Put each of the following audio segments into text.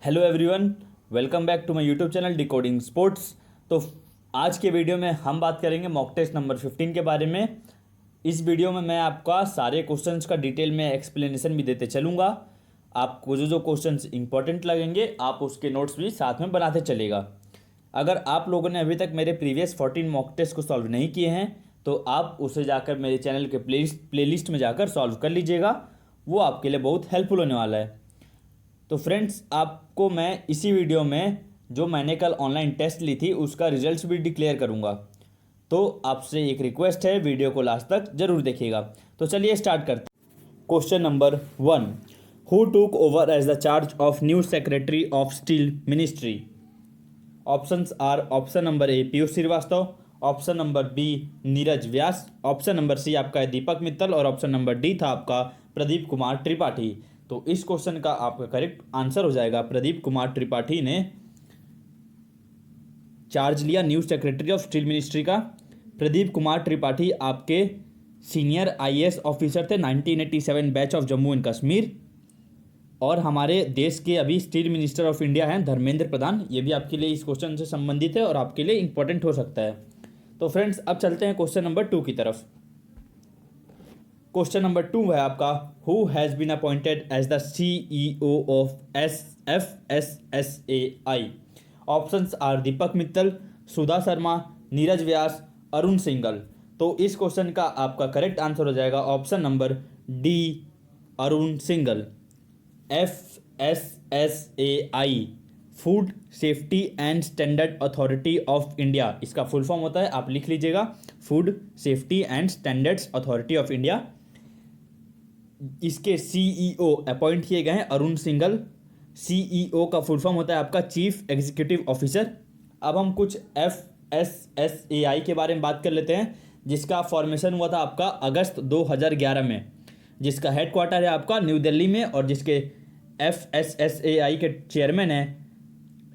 Hello everyone, welcome back to my YouTube channel decoding sports. तो आज के video में हम बात करेंगे मॉक टेस्ट नंबर 15 के बारे में। इस वीडियो में मैं आपका सारे क्वेश्चंस का डिटेल में एक्सप्लेनेशन भी देते चलूँगा। आपको जो जो क्वेश्चंस इंपॉर्टेंट लगेंगे आप उसके नोट्स भी साथ में बनाते चलेगा। अगर आप लोगों ने अभी तक मेरे प्रीवियस 14 मॉक टेस्ट को सॉल्व नहीं किए हैं तो आप उसे जाकर मेरे चैनल के प्लेलिस्ट में जाकर सॉल्व कर लीजिएगा, वो आपके लिए बहुत हेल्पफुल होने वाला है। तो फ्रेंड्स, आपको मैं इसी वीडियो में जो मैंने कल ऑनलाइन टेस्ट ली थी उसका रिजल्ट्स भी डिक्लेयर करूंगा। तो आपसे एक रिक्वेस्ट है, वीडियो को लास्ट तक जरूर देखिएगा। तो चलिए स्टार्ट करते हैं। Question number 1, who took over as the charge of new secretary of steel ministry? Options are option number A Piyush Shrivastava, option number B Neeraj Vyas, option number C आपका है दीपक मित्तल और ऑप्शन नंबर डी था आपका प्रदीप कुमार त्रिपाठी। तो इस क्वेश्चन का आपका करेक्ट आंसर हो जाएगा प्रदीप कुमार त्रिपाठी ने चार्ज लिया new secretary of steel ministry का। प्रदीप कुमार त्रिपाठी आपके सीनियर आईएएस ऑफिसर थे 1987 batch of Jammu and Kashmir. और हमारे देश के अभी स्टील मिनिस्टर ऑफ इंडिया हैं धर्मेंद्र प्रधान। ये भी आपके लिए इस क्वेश्चन से संबंधित है और आपके लिए इंपॉर्टेंट हो सकता है। तो फ्रेंड्स, अब चलते हैं क्वेश्चन नंबर 2 की तरफ। क्वेश्चन नंबर 2 है आपका, who has been appointed as the CEO of FSSAI? Options are Deepak Mittal, Sudha Sharma, Neeraj Vyas, Arun Singhal. तो इस क्वेश्चन का आपका करेक्ट आंसर हो जाएगा option number D, Arun Singhal. FSSAI food safety and standard authority of India, इसका फुल फॉर्म होता है, आप लिख लीजिएगा, food safety and standards authority of India. इसके CEO अपॉइंट किए गए हैं अरुण सिंघल। CEO का फुल फॉर्म होता है आपका चीफ एग्जीक्यूटिव ऑफिसर। अब हम कुछ FSSAI के बारे में बात कर लेते हैं, जिसका फॉर्मेशन हुआ था आपका अगस्त 2011 में, जिसका हेडक्वार्टर है आपका न्यू दिल्ली में और जिसके FSSAI के चेयरमैन हैं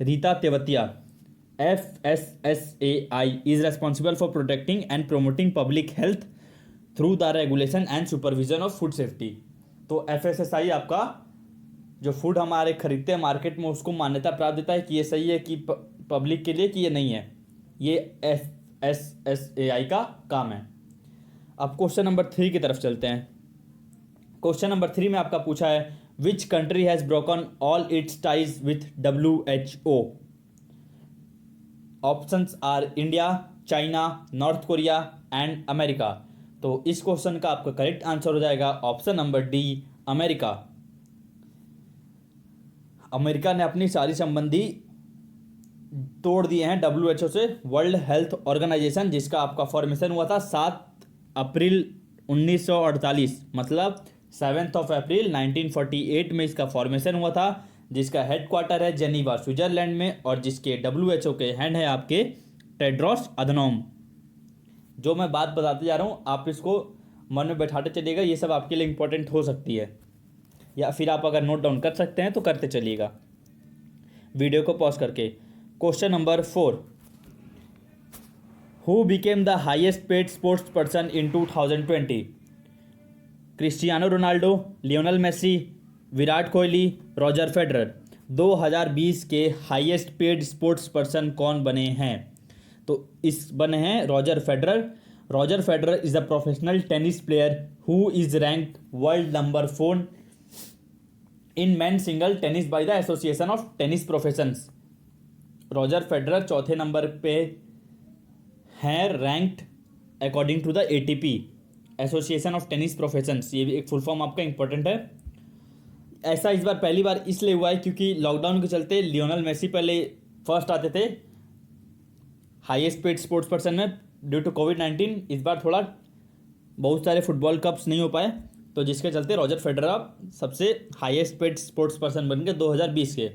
Rita Tewatia. FSSAI is responsible for protecting and promoting public health through the regulation and supervision of food safety. तो FSSAI आपका जो फूड हमारे खरीदते हैं मार्केट में उसको मान्यता प्राप्त देता है कि ये सही है कि पब्लिक के लिए कि ये नहीं है। ये FSSAI का काम है। अब क्वेश्चन नंबर 3 की तरफ चलते हैं। क्वेश्चन नंबर 3 में आपका पूछा है, which country has broken all it's ties with WHO? Options are India, China, north Korea and America. तो इस क्वेश्चन का आपका करेक्ट आंसर हो जाएगा option number D, America. America ने अपनी सारी संबंधी तोड़ दिए हैं WHO से, वर्ल्ड हेल्थ ऑर्गेनाइजेशन, जिसका आपका फॉर्मेशन हुआ था 7 अप्रैल 1948, मतलब 7 अप्रैल 1948 में इसका फॉर्मेशन हुआ था, जिसका हेडक्वार्टर है जेनीवा स्विट्जरलैंड में और जिसके WHO के हेड है आपके टेड्रोस अधनोम। जो मैं बात बताते जा रहा हूँ आप इसको मन में बैठाते चलिएगा, ये सब आपके लिए इंपॉर्टेंट हो सकती है, या फिर आप अगर नोट डाउन कर सकते हैं तो करते चलिएगा वीडियो को पॉज करके। Question number 4, who became the highest paid sports person in 2020? Cristiano Ronaldo, Lionel Messi, Virat Kohli, Roger Federer. 2020 के हाईएस्ट पेड स्पोर्ट्स पर्सन कौन बने हैं? तो इस बने हैं Roger Federer. Roger Federer is a professional tennis player who is ranked world number 4 in man single tennis by the association of tennis professions. Roger Federer चौथे नंबर पे हैं ranked according to the ATP, association of tennis professions. ये भी एक full form आपका important है। ऐसा इस बार पहली बार इसलिए हुआ है क्योंकि लॉकडाउन के चलते लियोनल मेसी पहले फर्स्ट आते थे हाईएस्ट पेड स्पोर्ट्स पर्सन में, ड्यू टू कोविड-19 इस बार थोड़ा बहुत सारे फुटबॉल कप्स नहीं हो पाए, तो जिसके चलते रॉजर फेडरर अब सबसे हाईएस्ट पेड स्पोर्ट्स पर्सन बन गए 2020 के।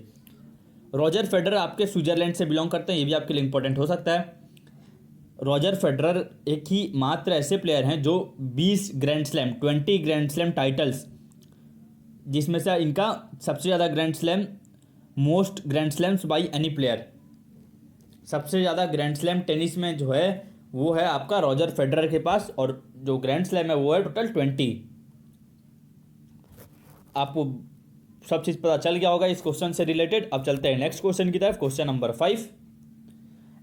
रॉजर फेडरर आपके स्विट्जरलैंड से बिलोंग करते हैं, ये भी आपके लिए इंपॉर्टेंट हो सकता है। रॉजर फेडरर एक ही मात्र ऐसे प्लेयर हैं जो 20 ग्रैंड स्लैम टाइटल्स, जिसमें से इनका सबसे ज़्यादा grand slam, most grand slams by any player, सबसे ज़्यादा ग्रैंड स्लैम टेनिस में जो है वो है आपका रॉजर फेडरर के पास, और जो ग्रैंड स्लैम है वो है टोटल 20। आपको सब चीज़ पता चल गया होगा इस क्वेश्चन से रिलेटेड। अब चलते हैं नेक्स्ट क्वेश्चन की तरफ। Question number 5,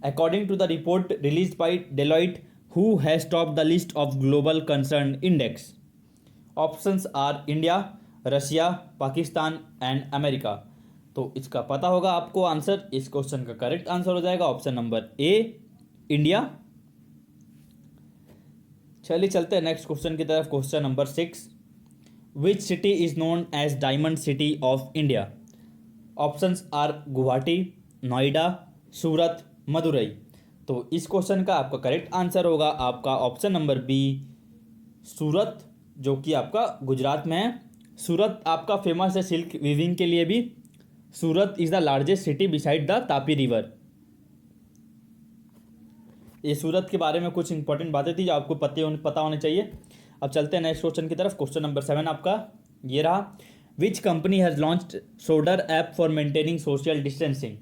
according to the report release by Deloitte who has top the list of global concern index? Options are India, Russia, Pakistan and America. तो इसका पता होगा आपको आंसर। इस क्वेश्चन का करेक्ट आंसर हो जाएगा ऑप्शन नंबर ए, इंडिया। चलिए चलते हैं नेक्स्ट क्वेश्चन की तरफ। Question number 6, which city is known as diamond city of India? Options are Guwahati, Noida, Surat, Madurai. तो इस क्वेश्चन का आपका करेक्ट आंसर होगा आपका ऑप्शन नंबर बी, सूरत, जो कि आपका गुजरात में है। सूरत आपका फेमस है सिल्क वीविंग के लिए भी। Surat is the largest city beside the Tapi river. ये सूरत के बारे में कुछ इंपॉर्टेंट बातें थी जो आपको पता होने चाहिए। अब चलते हैं नेक्स्ट क्वेश्चन की तरफ। क्वेश्चन नंबर 7 आपका ये रहा, which company has launched Sodar app for maintaining social distancing?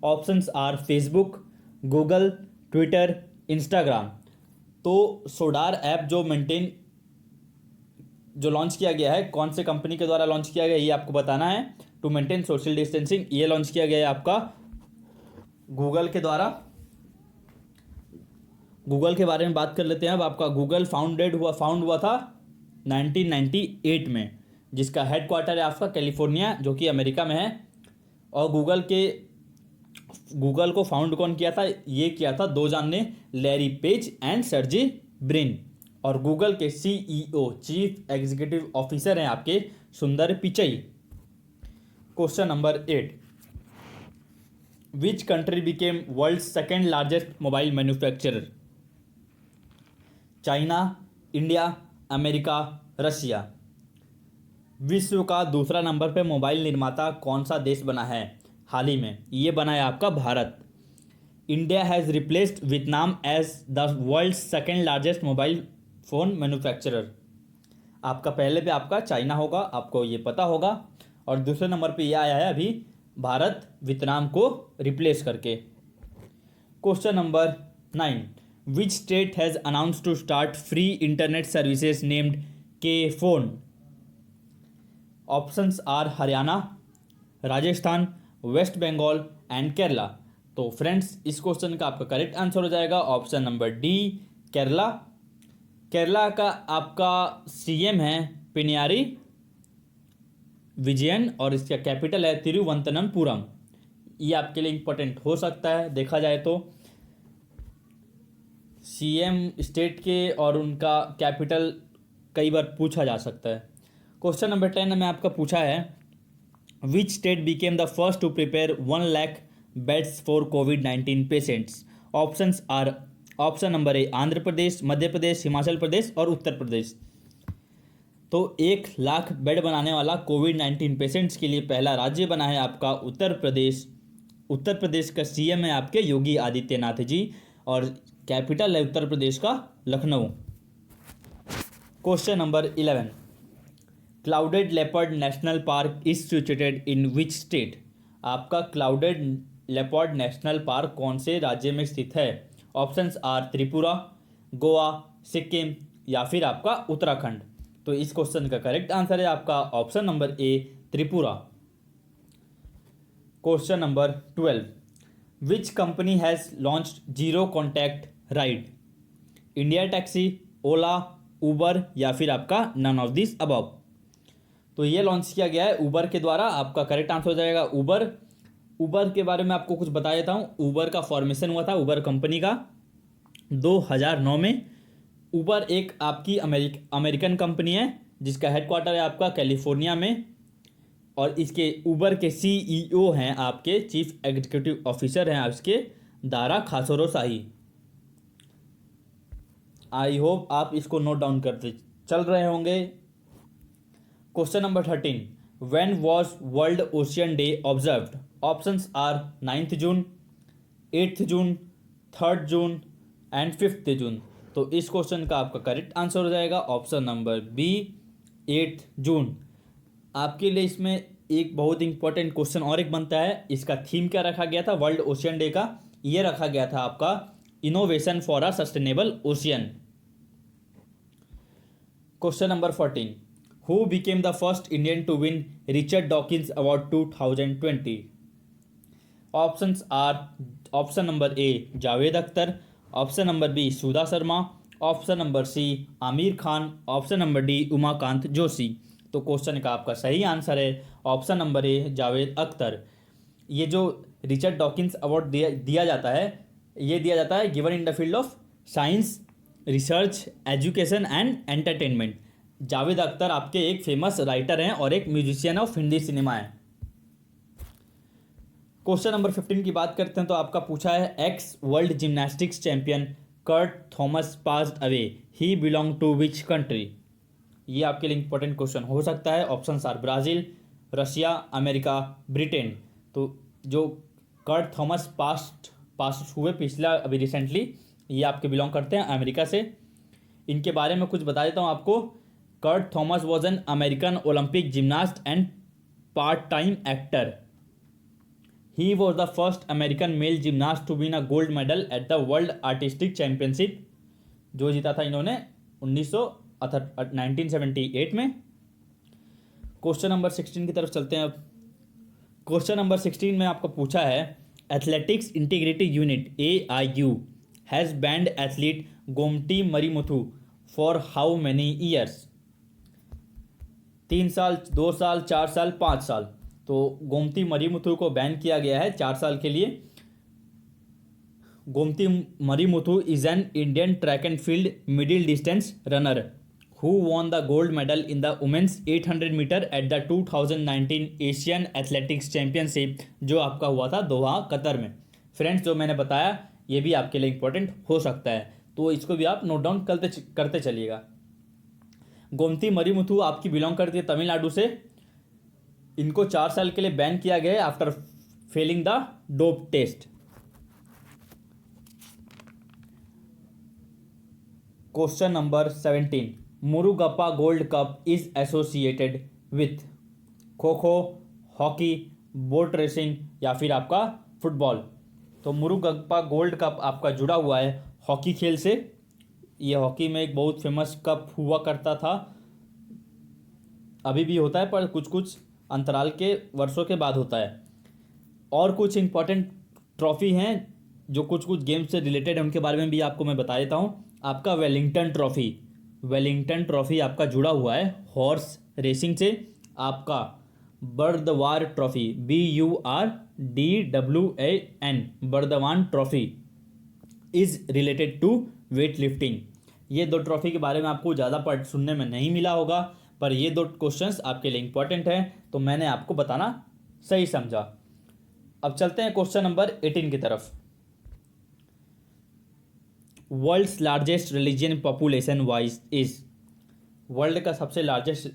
Options are Facebook, Google, Twitter, Instagram. तो सोडार ऐप जो लॉन्च किया गया है, कौन से कंपनी के द्वारा लॉन्च किया गया ये आपको बताना है। टू मेंटेन सोशल डिस्टेंसिंग ये लॉन्च किया गया है आपका गूगल के द्वारा। गूगल के बारे में बात कर लेते हैं अब। आपका गूगल फाउंड हुआ था 1998 में, जिसका हेडक्वार्टर है आपका कैलिफोर्निया, जो कि अमेरिका में है। और गूगल को फाउंड कौन किया था? ये किया था दो जान ने, Larry page and Sergey Brin. और गूगल के सीईओ, चीफ एग्जीक्यूटिव ऑफिसर हैं आपके सुंदर Pichai. Question number 8, which country became world second largest mobile manufacturer? China, India, America, Russia. विश्व का दूसरा नंबर पे मोबाइल निर्माता कौन सा देश बना है हाल ही में? ये बना है आपका Bharat. India has replaced Vietnam as the world second largest mobile phone manufacturer. आपका पहले पे आपका चाइना होगा, आपको ये पता होगा। और दूसरे नंबर पे ये आया है अभी भारत, वियतनाम को रिप्लेस करके। Question number 9, which state has announce to start free internet services named K FON? Options are Haryana, Rajasthan, West Bengal and Kerala. तो फ्रेंड्स इस क्वेश्चन का आपका करेक्ट आंसर हो जाएगा option number D, Kerala. Kerala का आपका सीएम है पिनियारी विजयन और इसका कैपिटल है तिरुवनंतपुरम। ये आपके लिए इंपॉर्टेंट हो सकता है देखा जाए तो। सीएम स्टेट के और उनका कैपिटल कई बार पूछा जा सकता है। क्वेश्चन नंबर 10 में आपका पूछा है, which state became the first to prepare 1 lakh beds for कोविड-19 patients? Options are option number A Andhra Pradesh, Madhya Pradesh, Himachal Pradesh और उत्तर प्रदेश। तो 1 लाख बेड बनाने वाला कोविड-19 पेशेंट्स के लिए पहला राज्य बना है आपका उत्तर प्रदेश। उत्तर प्रदेश का सीएम है आपके योगी आदित्यनाथ जी और कैपिटल है उत्तर प्रदेश का Lucknow. Question number 11, clouded leopard national park is situated in which state? आपका क्लाउडेड लेपर्ड नेशनल पार्क कौन से राज्य में स्थित है? ऑप्शंस आर त्रिपुरा, गोवा, सिक्किम या फिर आपका उत्तराखंड। तो इस क्वेश्चन का करेक्ट आंसर है आपका option number A, Tripura. Question number 12, which company has launched zero contact ride? India taxi, Ola, Uber या फिर आपका नन ऑफ दिस अबव। तो ये लॉन्च किया गया है उबर के द्वारा। आपका करेक्ट आंसर हो जाएगा उबर। उबर के बारे में आपको कुछ बता देता हूँ। उबर का फॉर्मेशन हुआ था उबर कंपनी का 2009 में। उबर एक आपकी अमेरिकन कंपनी है जिसका हेडक्वार्टर है आपका कैलिफोर्निया में। और इसके उबर के सीईओ हैं आपके चीफ एग्जीक्यूटिव ऑफिसर हैं आपके दारा खासोरोशाही। आई होप आप इसको नोट डाउन करते चल रहे होंगे। Question number 13, when was world ocean day observed? Options are 9 June, 8 June, 3 June and 5 June. तो इस क्वेश्चन का आपका करेक्ट आंसर हो जाएगा ऑप्शन नंबर बी, 8 जून। आपके लिए इसमें एक बहुत इंपॉर्टेंट क्वेश्चन और एक बनता है। इसका थीम क्या रखा गया था वर्ल्ड ओशियन डे का? ये रखा गया था आपका innovation for a sustainable ocean. Question number 14, who became the first Indian to win Richard Dawkins award 2020? Options are, option number A Javed Akhtar, option number B Sudha Sharma, option number C Aamir Khan, option number D Umakant Joshi. तो क्वेश्चन का आपका सही answer है option number A Javed Akhtar. ये जो Richard Dawkins award दिया जाता है, ये दिया जाता है given in the field of science, research, education and entertainment. Javed Akhtar आपके एक फेमस राइटर हैं और एक म्यूजिशियन ऑफ हिंदी सिनेमा है। क्वेश्चन नंबर 15 की बात करते हैं तो आपका पूछा है ex world gymnastics champion Kurt Thomas passed away, he belong to which country? ये आपके लिए इंपॉर्टेंट क्वेश्चन हो सकता है। Option are Brazil, Russia, America, Britain. तो जो कर्ट थॉमस पास्ट हुए पिछला अभी रिसेंटली, ये आपके बिलोंग करते हैं अमेरिका से। इनके बारे में कुछ बता देता हूँ आपको। Kurt Thomas was an American Olympic gymnast and part time actor. He was the first American male gymnast to win a gold medal at the World Artistic Championship, जो जीता था इन्होंने 1978 में। क्वेश्चन नंबर 16 की तरफ चलते हैं अब। क्वेश्चन नंबर 16 में आपको पूछा है athletics integrity unit AIU has banned athlete Gomathi Marimuthu for how many years? 3 साल, 2 साल, 4 साल, 5 साल। तो गोमती मरीमुथु को बैन किया गया है 4 साल के लिए। Gomathi Marimuthu is an Indian track and field middle distance runner who won the gold medal in the women's 800 meter at the 2019 Asian athletics championship, जो आपका हुआ था दोहा, कतर में। फ्रेंड्स, जो मैंने बताया ये भी आपके लिए इंपॉर्टेंट हो सकता है, तो इसको भी आप नोट डाउन करते चलिएगा। गोमती मरीमुथु आपकी बिलोंग करती है तमिलनाडु से। इनको 4 साल के लिए बैन किया गया है after failing the dope test. Question number 17, Murugappa gold cup is associated with kho kho, hockey, boat racing या फिर आपका फुटबॉल? तो मुरुगप्पा गोल्ड कप आपका जुड़ा हुआ है हॉकी खेल से। ये हॉकी में एक बहुत फेमस कप हुआ करता था, अभी भी होता है पर कुछ कुछ अंतराल के वर्षों के बाद होता है। और कुछ इंपॉर्टेंट ट्रॉफी हैं जो कुछ कुछ गेम से रिलेटेड है, उनके बारे में भी आपको मैं बता देता हूँ। आपका वेलिंगटन ट्रॉफी आपका जुड़ा हुआ है हॉर्स रेसिंग से। आपका Burdwan trophy BURDWAN Burdwan trophy is related to weight lifting. ये 2 ट्रॉफी के बारे में आपको ज़्यादा सुनने में नहीं मिला होगा, पर ये 2 क्वेश्चंस आपके लिए इंपॉर्टेंट हैं, तो मैंने आपको बताना सही समझा। अब चलते हैं क्वेश्चन नंबर 18 की तरफ। World's largest religion population wise is? World का सबसे लार्जेस्ट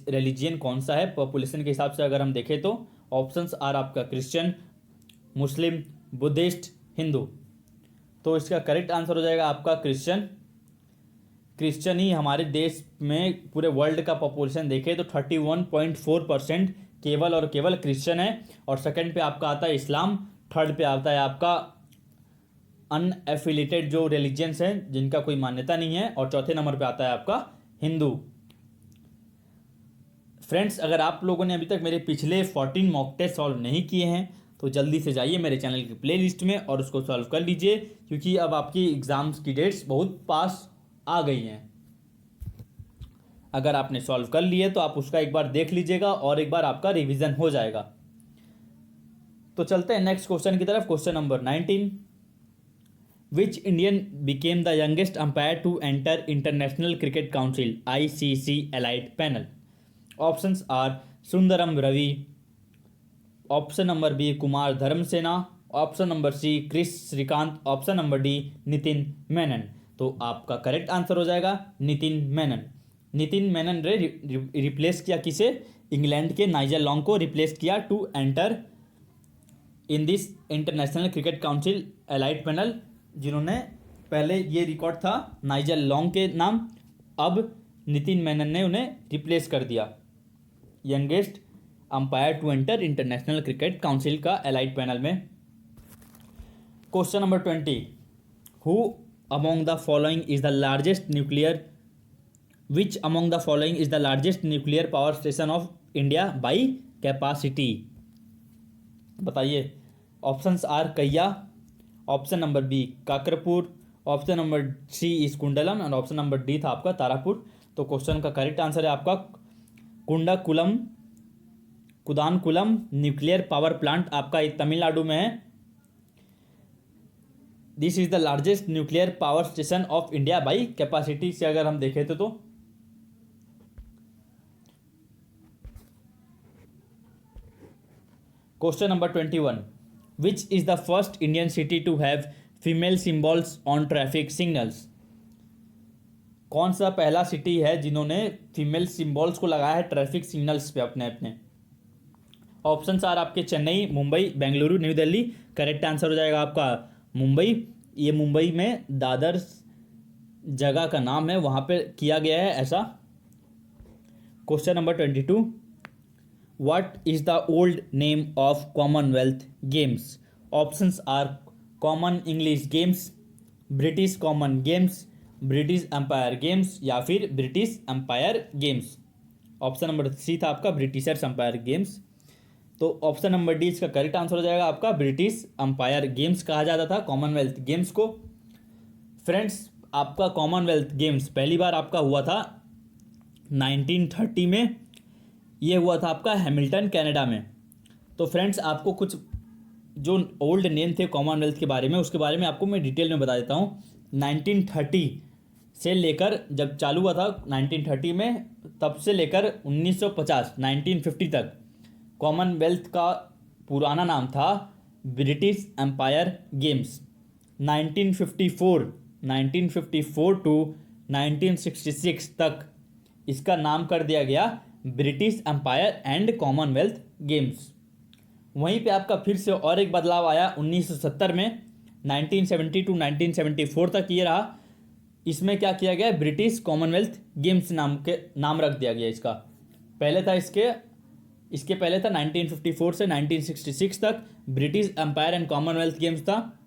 रिलीजियन कौन सा है पॉपुलेशन के हिसाब से अगर हम देखें तो? ऑप्शंस आर आपका क्रिश्चियन, मुस्लिम, बुद्धिस्ट, हिंदू। तो इसका करेक्ट आंसर हो जाएगा आपका क्रिश्चियन ही हमारे देश में पूरे वर्ल्ड का पॉपुलेशन देखें तो 31.4% केवल और केवल क्रिश्चियन है। और सेकंड पे आपका आता है इस्लाम, थर्ड पे आता है आपका अनएफिलिएटेड जो रिलीजियंस हैं जिनका कोई मान्यता नहीं है, और चौथे नंबर पे आता है आपका हिंदू। फ्रेंड्स, अगर आप लोगों ने अभी तक मेरे पिछले 14 मॉक टेस्ट सॉल्व नहीं किए हैं तो जल्दी से जाइए मेरे चैनल की प्लेलिस्ट में और उसको सॉल्व कर लीजिए, क्योंकि अब आपकी एग्ज़ाम्स की डेट्स बहुत पास आ गई हैं। अगर आपने सॉल्व कर लिए तो आप उसका एक बार देख लीजिएगा और एक बार आपका रिवीजन हो जाएगा। तो चलते हैं नेक्स्ट क्वेश्चन की तरफ। Question number 19, which Indian became the youngest umpire to enter International Cricket Council ICC elite panel? Options are Sundaram Ravi, option number B Kumar Dharmasena, option number C Kris Srikkanth, option number D Nitin Menon. तो आपका करेक्ट आंसर हो जाएगा नितिन मेनन। नितिन मेनन ने replace किया किसे? England के Nigel Long को replace किया to enter in this International Cricket Council elite panel, जिन्होंने पहले ये रिकॉर्ड था नाइजल लॉन्ग के नाम, अब नितिन मेनन ने उन्हें रिप्लेस कर दिया youngest umpire to enter International Cricket Council का एलाइट पैनल में। Question number 20, who among the following is the largest nuclear which among the following is the largest nuclear power station of India by capacity? बताइए। Options are Kaiga, option number B Kakrapar, option number C is Kudankulam and option number D था आपका तारापुर। तो क्वेश्चन का correct answer है आपका Kudankulam, Kudankulam nuclear power plant आपका तमिलनाडु में है। This is the largest nuclear power station of India by capacity से अगर हम देखें तो question number 21, which is the first Indian city to have female symbols on traffic signals? कौन सा पहला सिटी है जिन्होंने फीमेल सिंबल्स को लगाया है ट्रैफिक सिग्नल्स पे अपने अपने? ऑप्शंस आर आपके Chennai, Mumbai, Bengaluru, new Delhi. Correct answer हो जाएगा आपका मुंबई। ये मुंबई में दादर जगह का नाम है, वहाँ पे किया गया है ऐसा। Question number 22, what is the old name of Commonwealth Games? Options are Common English Games, British Common Games, British Empire Games या फिर British Empire Games. Option number C था आपका ब्रिटिशर्स एम्पायर गेम्स। तो ऑप्शन नंबर डी इसका correct answer हो जाएगा आपका British Empire Games कहा जाता था कॉमनवेल्थ गेम्स को। फ्रेंड्स, आपका कॉमनवेल्थ गेम्स पहली बार आपका हुआ था 1930 में। ये हुआ था आपका हैमिल्टन कनाडा में। तो फ्रेंड्स, आपको कुछ जो ओल्ड नेम थे कॉमनवेल्थ के बारे में उसके बारे में आपको मैं डिटेल में बता देता हूँ। 1930 से लेकर जब चालू हुआ था 1930 में, तब से लेकर 1950 1950 तक कॉमनवेल्थ का पुराना नाम था ब्रिटिश एम्पायर गेम्स। 1954 टू 1966 तक इसका नाम कर दिया गया British Empire and Commonwealth Games. वहीं पे आपका फिर से और एक बदलाव आया 1970 में। 1970 टू 1974 तक ये रहा। इसमें क्या किया गया, ब्रिटिश कॉमनवेल्थ गेम्स नाम रख दिया गया इसका। पहले था इसके पहले था 1954 से 1966 तक British Empire and Commonwealth Games था,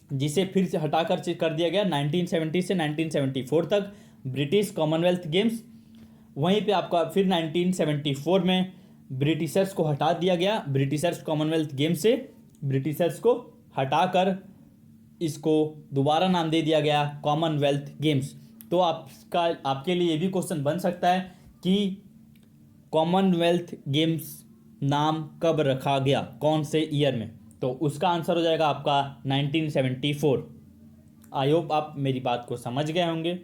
जिसे फिर से हटाकर कर दिया गया 1970 से 1974 तक ब्रिटिश कॉमनवेल्थ गेम्स। वहीं पे आपका फिर 1974 में ब्रिटिशर्स को हटा दिया गया, ब्रिटिशर्स कॉमनवेल्थ गेम्स से ब्रिटिशर्स को हटाकर इसको दोबारा नाम दे दिया गया कॉमनवेल्थ गेम्स। तो आपके लिए ये भी क्वेश्चन बन सकता है कि कॉमनवेल्थ गेम्स नाम कब रखा गया, कौन से ईयर में? तो उसका आंसर हो जाएगा आपका 1974। आई होप आप मेरी बात को समझ गए होंगे।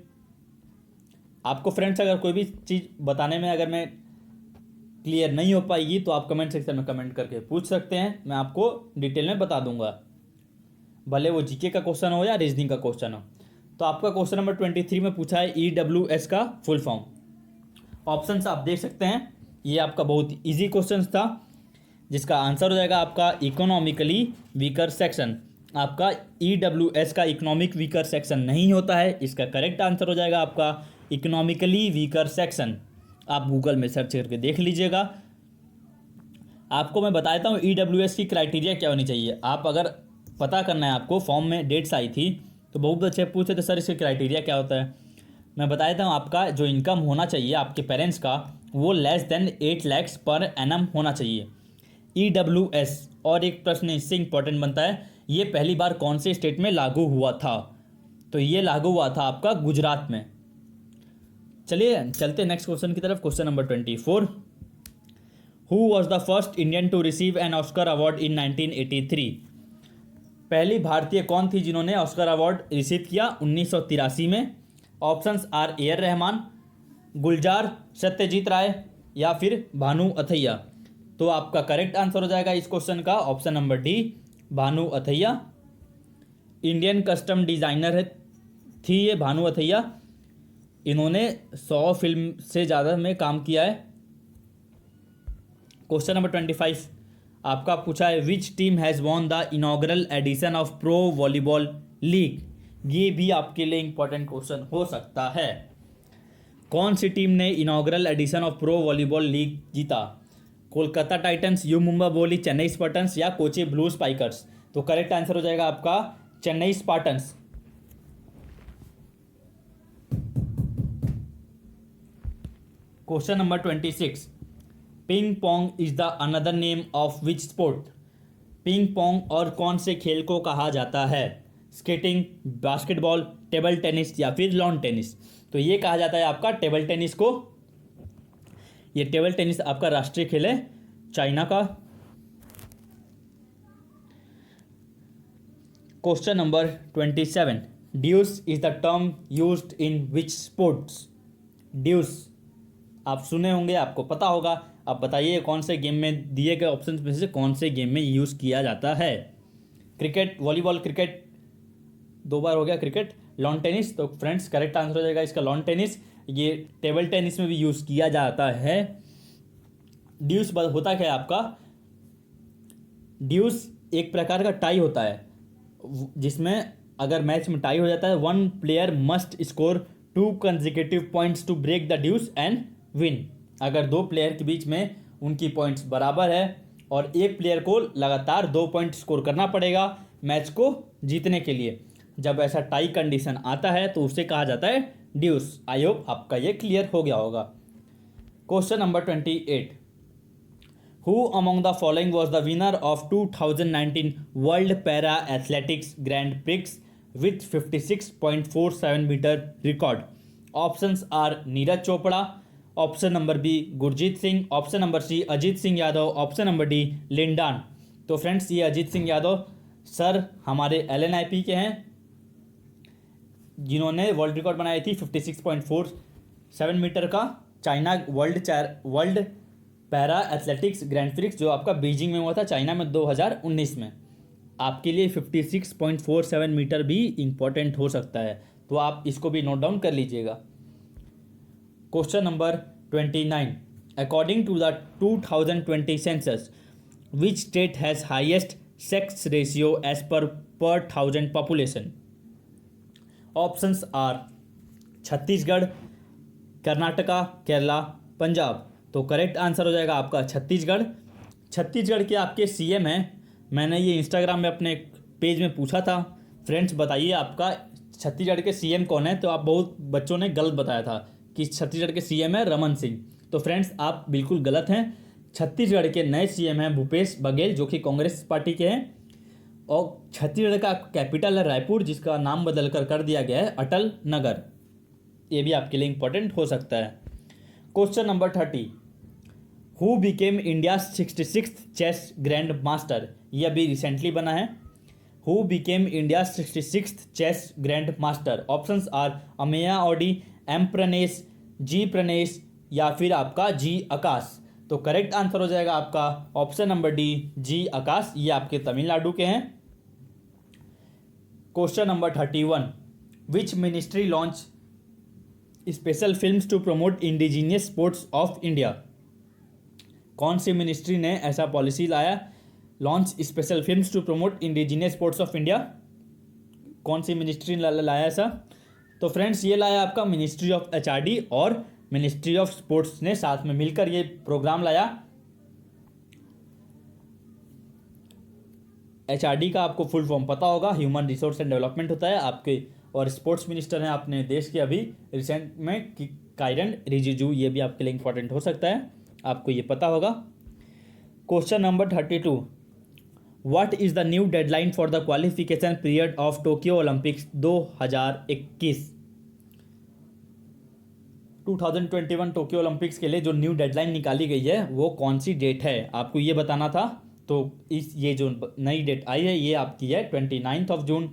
आपको फ्रेंड्स अगर कोई भी चीज़ बताने में अगर मैं क्लियर नहीं हो पाएगी तो आप कमेंट सेक्शन में कमेंट करके पूछ सकते हैं, मैं आपको डिटेल में बता दूंगा, भले वो जीके का क्वेश्चन हो या रीजनिंग का क्वेश्चन हो। तो आपका क्वेश्चन नंबर 23 में पूछा है EWS का फुल फॉर्म। ऑप्शंस आप देख सकते हैं, ये आपका बहुत इजी क्वेश्चन था जिसका आंसर हो जाएगा आपका इकोनॉमिकली वीकर सेक्शन। आपका EWS का इकोनॉमिक वीकर सेक्शन नहीं होता है, इसका करेक्ट आंसर हो जाएगा आपका इकोनॉमिकली वीकर सेक्शन। आप गूगल में सर्च करके देख लीजिएगा। आपको मैं बता देता हूँ EWS की क्राइटेरिया क्या होनी चाहिए। आप अगर पता करना है आपको, फॉर्म में डेट्स आई थी तो बहुत अच्छे पूछे थे सर इसके क्राइटेरिया क्या होता है। मैं बता देता हूँ, आपका जो इनकम होना चाहिए आपके पेरेंट्स का वो less than 8 lakh per annum होना चाहिए। EWS और एक प्रश्न इससे इंपॉर्टेंट बनता है, ये पहली बार कौन से स्टेट में लागू हुआ था? तो ये लागू हुआ था आपका गुजरात में। चलिए चलते नेक्स्ट क्वेश्चन की तरफ। Question number 24, who was the first Indian to receive an Oscar award in 1983? पहली भारतीय कौन थी जिन्होंने ऑस्कर अवार्ड रिसीव किया 1983 में? Options are A R Rahman, Gulzar Satyajit Ray या फिर भानु अथैया। तो आपका करेक्ट आंसर हो जाएगा इस क्वेश्चन का option number D, Bhanu Athaiya. Indian custom designer थी ये भानु अथैया। इन्होंने 100 फिल्म से ज़्यादा में काम किया है। क्वेश्चन नंबर 25 आपका पूछा है, which team has won the inaugural edition of Pro Volleyball League? ये भी आपके लिए इंपॉर्टेंट क्वेश्चन हो सकता है। कौन सी टीम ने inaugural edition of Pro Volleyball League जीता? Kolkata Titans, U Mumba Volley, Chennai Spartans या कोची ब्लू स्पाइकर्स। तो करेक्ट आंसर हो जाएगा आपका Chennai Spartans. Question number 26, ping pong is the another name of which sport? Ping pong और कौन से खेल को कहा जाता है? स्केटिंग, बास्केटबॉल, टेबल टेनिस या फिर लॉन टेनिस? तो ये कहा जाता है आपका टेबल टेनिस को। ये टेबल टेनिस आपका राष्ट्रीय खेल है चाइना का। Question number 27, deuce is the term used in which sports? Deuce आप सुने होंगे, आपको पता होगा। आप बताइए कौन से गेम में, दिए गए ऑप्शन में से कौन से गेम में यूज़ किया जाता है? क्रिकेट, वॉलीबॉल, क्रिकेट, 2 बार हो गया क्रिकेट, लॉन टेनिस। तो फ्रेंड्स करेक्ट आंसर हो जाएगा इसका लॉन टेनिस। ये टेबल टेनिस में भी यूज़ किया जाता है। ड्यूस होता क्या है आपका? ड्यूस एक प्रकार का टाई होता है, जिसमें अगर मैच में टाई हो जाता है, 1 player must score 2 consecutive points to break the deuce and win. अगर 2 प्लेयर के बीच में उनकी पॉइंट्स बराबर है और एक प्लेयर को लगातार 2 पॉइंट स्कोर करना पड़ेगा मैच को जीतने के लिए। जब ऐसा टाई कंडीशन आता है तो उसे कहा जाता है ड्यूस। आई होप आपका ये क्लियर हो गया होगा। Question number 28, who among the following was the winner of 2019 world para athletics grand prix with 56.47 meter record? Options are Neeraj Chopra, option number B Gurjeet Singh, option number C Ajeet Singh Yadav, option number D Lin Dan. तो friends ये Ajeet Singh Yadav sir हमारे LNIP के हैं, जिन्होंने world record बनाई थी 56.47 metre का China world para athletics grand prix, जो आपका बीजिंग में हुआ था चाइना में 2019 में। आपके लिए 56.47 मीटर भी इंपॉर्टेंट हो सकता है, तो आप इसको भी नोट डाउन कर लीजिएगा। Question number 29, according to the 2020 census which state has highest sex ratio as per 1000 population? Options are Chhattisgarh, Karnataka, Kerala, Punjab. तो करेक्ट आंसर हो जाएगा आपका छत्तीसगढ़। छत्तीसगढ़ के आपके CM हैं। मैंने ये इंस्टाग्राम में अपने पेज में पूछा था, फ्रेंड्स बताइए आपका छत्तीसगढ़ के CM कौन है? तो आप बहुत बच्चों ने गलत बताया था कि छत्तीसगढ़ के CM है रमन सिंह। तो फ्रेंड्स आप बिल्कुल गलत हैं। छत्तीसगढ़ के नए CM हैं भूपेश बघेल, जो कि कांग्रेस पार्टी के हैं। और छत्तीसगढ़ का कैपिटल है रायपुर, जिसका नाम बदल कर दिया गया है अटल नगर। ये भी आपके लिए इंपॉर्टेंट हो सकता है। Question number 30, who became India 66th chess grand master? ये अभी रिसेंटली बना है। Who became India 66th chess grand master? Options are Ameya Audi, M Pranesh, G Pranesh या फिर आपका जी आकाश। तो करेक्ट आंसर हो जाएगा आपका ऑप्शन नंबर डी, जी आकाश। ये आपके तमिलनाडु के हैं। Question number 31, which ministry launch special films to promote indigenous sports of India? कौन सी मिनिस्ट्री ने ऐसा पॉलिसी लाया, launch special films to promote indigenous sports of India? कौन सी मिनिस्ट्री ने लाया ऐसा? तो फ्रेंड्स ये लाया आपका मिनिस्ट्री ऑफ HRD और मिनिस्ट्री ऑफ स्पोर्ट्स ने साथ में मिलकर ये प्रोग्राम लाया। HRD का आपको फुल फॉर्म पता होगा, ह्यूमन रिसोर्स एंड डेवलपमेंट होता है आपके। और स्पोर्ट्स मिनिस्टर हैं अपने देश के अभी रिसेंट में किरेन रिजिजू। ये भी आपके लिए इंपॉर्टेंट हो सकता है, आपको ये पता होगा। Question number 32, what is the new deadline for the qualification period of Tokyo Olympics 2021? 2021 Tokyo Olympics के लिए जो न्यू डेडलाइन निकाली गई है वो कौन सी डेट है, आपको ये बताना था। तो ये जो नई डेट आई है ये आपकी है 29 जून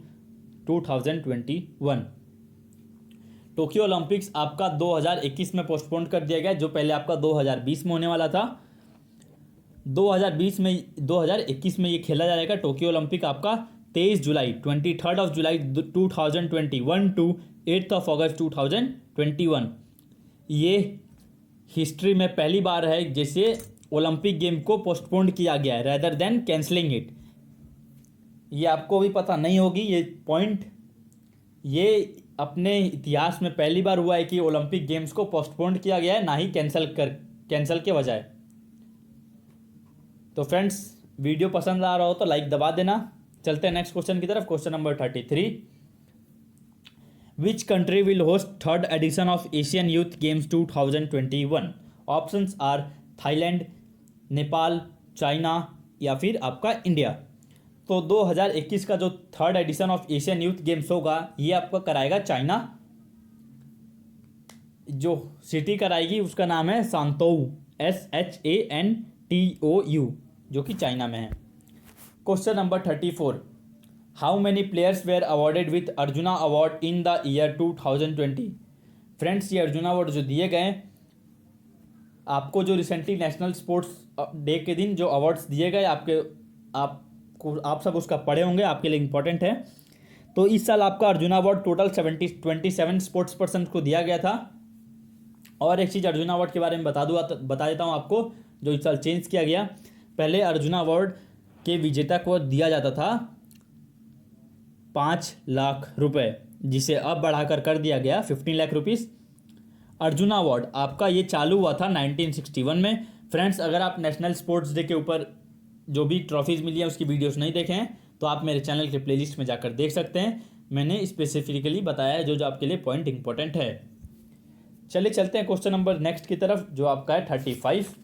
2021। टोक्यो ओलंपिक्स आपका 2021 में पोस्टपोन कर दिया गया, जो पहले आपका 2020 में होने वाला था। 2021 में ये खेला जाएगा टोक्यो ओलंपिक आपका 23 जुलाई 23 जुलाई 2021 टू 8 अगस्त 2021। ये हिस्ट्री में पहली बार है जिसे ओलंपिक गेम को पोस्टपोन किया गया है रेदर देन कैंसलिंग इट। ये आपको भी पता नहीं होगी ये पॉइंट। ये अपने इतिहास में पहली बार हुआ है कि ओलंपिक गेम्स को पोस्टपोन किया गया है, ना ही कैंसिल के बजाय। तो फ्रेंड्स वीडियो पसंद आ रहा हो तो लाइक दबा देना। चलते हैं नेक्स्ट क्वेश्चन की तरफ। Question number 33, which country will host 3rd edition of Asian youth games 2021? Options are Thailand, Nepal, China या फिर आपका इंडिया। तो 2021 का जो third edition of Asian youth games होगा ये आपका कराएगा चाइना। जो सिटी कराएगी उसका नाम है सांतोउ, SHANTOU, जो कि चाइना में है। Question number 34, how many players were awarded with Arjuna award in the year 2020। Friends, ये अर्जुना अवार्ड जो दिए गए आपको, जो रिसेंटली नेशनल स्पोर्ट्स डे के दिन जो अवार्ड्स दिए गए आप सब उसका पढ़े होंगे, आपके लिए इंपॉर्टेंट है। तो इस साल आपका arjuna award total 27 sports person को दिया गया था। और एक चीज़ अर्जुना अवार्ड के बारे में बता देता हूँ आपको, जो इस साल चेंज किया गया। पहले अर्जुना अवार्ड के विजेता को दिया जाता था 5 लाख रुपए, जिसे अब बढ़ाकर कर दिया गया 15 लाख रुपीज़। अर्जुना अवार्ड आपका ये चालू हुआ था 1961 में। फ्रेंड्स, अगर आप नेशनल स्पोर्ट्स डे के ऊपर जो भी ट्रॉफीज़ मिली हैं उसकी वीडियोस नहीं देखे हैं तो आप मेरे चैनल के प्लेलिस्ट में जाकर देख सकते हैं। मैंने स्पेसिफिकली बताया है जो आपके लिए पॉइंट इंपॉर्टेंट है। चलिए चलते हैं क्वेश्चन नंबर नेक्स्ट की तरफ, जो आपका है 35।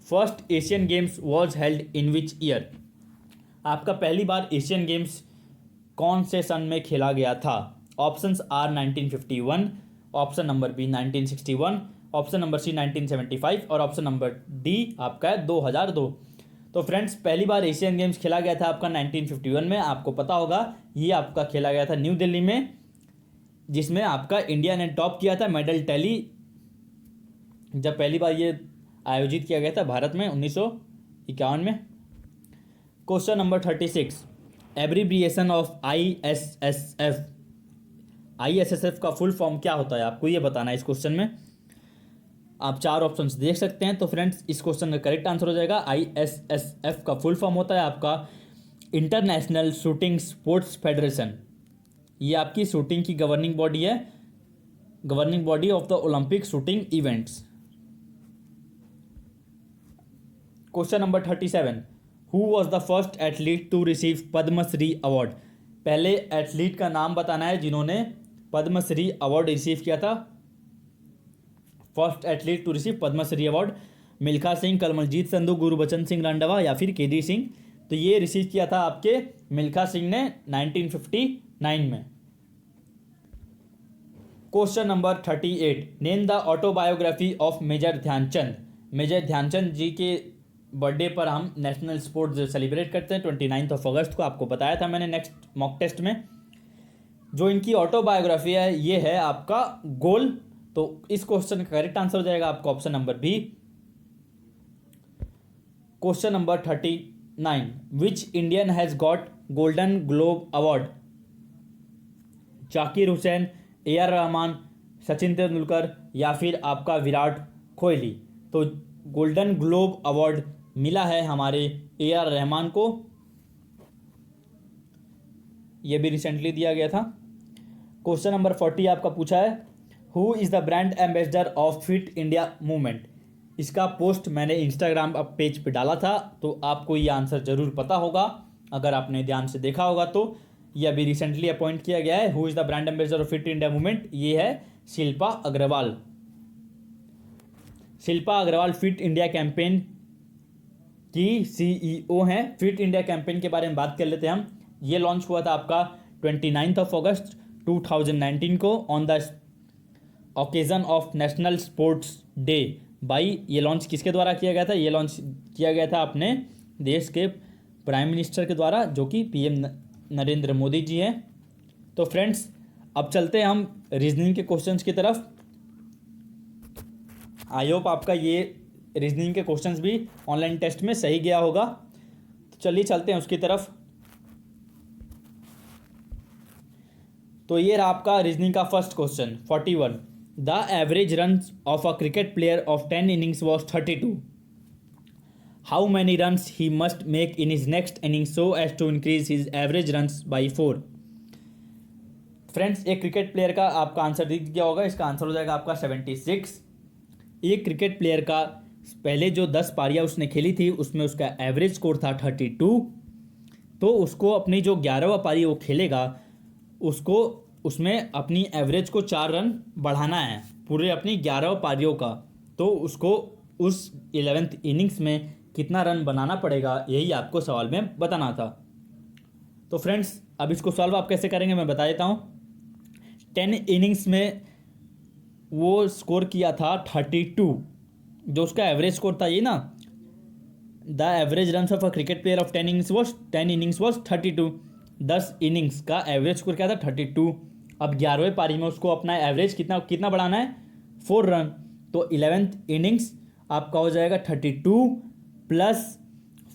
First Asian games was held in which year. आपका पहली बार एशियन गेम्स कौन से सन में खेला गया था? Options are 1951, option number B 1961, option number C 1975 और ऑप्शन नंबर डी आपका है 2002। तो फ्रेंड्स, पहली बार एशियन गेम्स खेला गया था आपका 1951 में। आपको पता होगा ये आपका खेला गया था न्यू दिल्ली में, जिसमें आपका इंडिया ने टॉप किया था मेडल टैली, जब पहली बार ये आयोजित किया गया था भारत में 1951 में। Question number 36, abbreviation of ISSF। ISSF का फुल फॉर्म क्या होता है आपको ये बताना है इस क्वेश्चन में। आप 4 ऑप्शंस देख सकते हैं। तो फ्रेंड्स, इस क्वेश्चन का करेक्ट आंसर हो जाएगा ISSF का फुल फॉर्म होता है आपका इंटरनेशनल शूटिंग स्पोर्ट्स फेडरेशन। ये आपकी शूटिंग की गवर्निंग बॉडी है, governing body of the Olympic shooting events. Question number 37, who was the first athlete to receive Padma Shri award. पहले एथलीट का नाम बताना है जिन्होंने पद्मश्री अवार्ड रिसीव किया था। First athlete to receive Padma Shri award, Milkha Singh, Kamaljeet Sandhu, Gurbachan Singh Randhawa या फिर केडी सिंह। तो ये रिसीव किया था आपके मिल्खा सिंह ने 1959 में। Question number 38, name the autobiography of Major Dhyan Chand. Major Dhyan Chand ji के बर्थडे पर हम नेशनल स्पोर्ट्स सेलिब्रेट करते हैं 29 अगस्त को। आपको बताया था मैंने नेक्स्ट मॉक टेस्ट में। जो इनकी ऑटोबायोग्राफी है ये है आपका गोल। तो इस क्वेश्चन का करेक्ट आंसर हो जाएगा आपका option number B. Question number 39, which Indian has got golden globe award. Zakir Hussain, AR Rahman, Sachin Tendulkar या फिर आपका विराट कोहली। तो गोल्डन ग्लोब अवार्ड मिला है हमारे AR रहमान को, यह भी रिसेंटली दिया गया था। क्वेश्चन नंबर 40 आपका पूछा है, who is the brand ambassador of fit India movement. इसका पोस्ट मैंने इंस्टाग्राम पेज पे डाला था, तो आपको ये आंसर जरूर पता होगा अगर आपने ध्यान से देखा होगा। तो ये अभी रिसेंटली अपॉइंट किया गया है। Who is the brand ambassador of fit India movement, ये है Shilpa Agarwal. Shilpa Agarwal fit India campaign की CEO हैं। फिट इंडिया कैंपेन के बारे में बात कर लेते हैं हम। ये लॉन्च हुआ था आपका 29 अगस्त 2019 को on the occasion of national sports day by. ये लॉन्च किसके द्वारा किया गया था? ये लॉन्च किया गया था अपने देश के प्राइम मिनिस्टर के द्वारा, जो कि PM नरेंद्र मोदी जी हैं। तो फ्रेंड्स, अब चलते हैं हम रीजनिंग के क्वेश्चंस की तरफ। आई होप आपका ये रीजनिंग के क्वेश्चंस भी ऑनलाइन टेस्ट में सही गया होगा। तो चलिए चलते हैं उसकी तरफ। तो ये रहा आपका रीजनिंग का first question 41, the average run of a cricket player of 10 innings was 32। How many runs he must make in his next inning so as to increase his average runs by 4। Friends, एक cricket player का आपका answer दिख गया होगा। इसका answer हो जाएगा आपका 76। एक क्रिकेट प्लेयर का पहले जो 10 पारियां उसने खेली थी उसमें उसका एवरेज स्कोर था 32। तो उसको अपनी जो 11वां पारी वो खेलेगा, उसको उसमें अपनी एवरेज को 4 रन बढ़ाना है पूरे अपनी 11 पारियों का। तो उसको उस 11th इनिंग्स में कितना रन बनाना पड़ेगा, यही आपको सवाल में बताना था। तो फ्रेंड्स अब इसको सॉल्व आप कैसे करेंगे मैं बता देता हूँ। 10 इनिंग्स में वो स्कोर किया था 32, जो उसका एवरेज स्कोर था ये ना, the average run of a cricket player of 10 innings was 32। 10 innings का एवरेज स्कोर क्या था 32। अब 11वें पारी में उसको अपना एवरेज कितना कितना बढ़ाना है 4 रन। तो 11th इनिंग्स आपका हो जाएगा 32 प्लस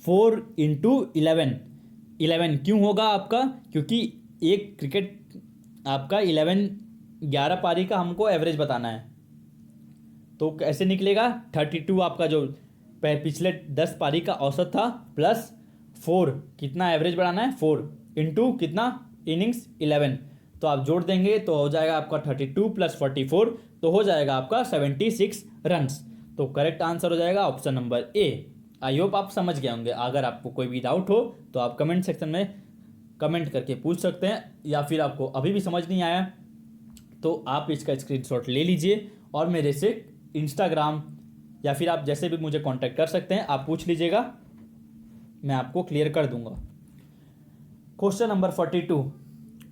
4 इंटू 11 क्यों होगा आपका, क्योंकि एक क्रिकेट आपका 11 पारी का हमको एवरेज बताना है। तो कैसे निकलेगा 32 आपका जो पिछले 10 पारी का औसत था प्लस 4 कितना एवरेज बढ़ाना है 4 इंटू कितना इनिंग्स 11। तो आप जोड़ देंगे तो हो जाएगा आपका 32 प्लस 44, तो हो जाएगा आपका 76 रन्स। तो करेक्ट आंसर हो जाएगा option number A. I hope आप समझ गए होंगे। अगर आपको कोई भी डाउट हो तो आप कमेंट सेक्शन में कमेंट करके पूछ सकते हैं, या फिर आपको अभी भी समझ नहीं आया तो आप इसका स्क्रीनशॉट ले लीजिए और मेरे से इंस्टाग्राम या फिर आप जैसे भी मुझे कांटेक्ट कर सकते हैं, आप पूछ लीजिएगा, मैं आपको क्लियर कर दूंगा। Question number 42,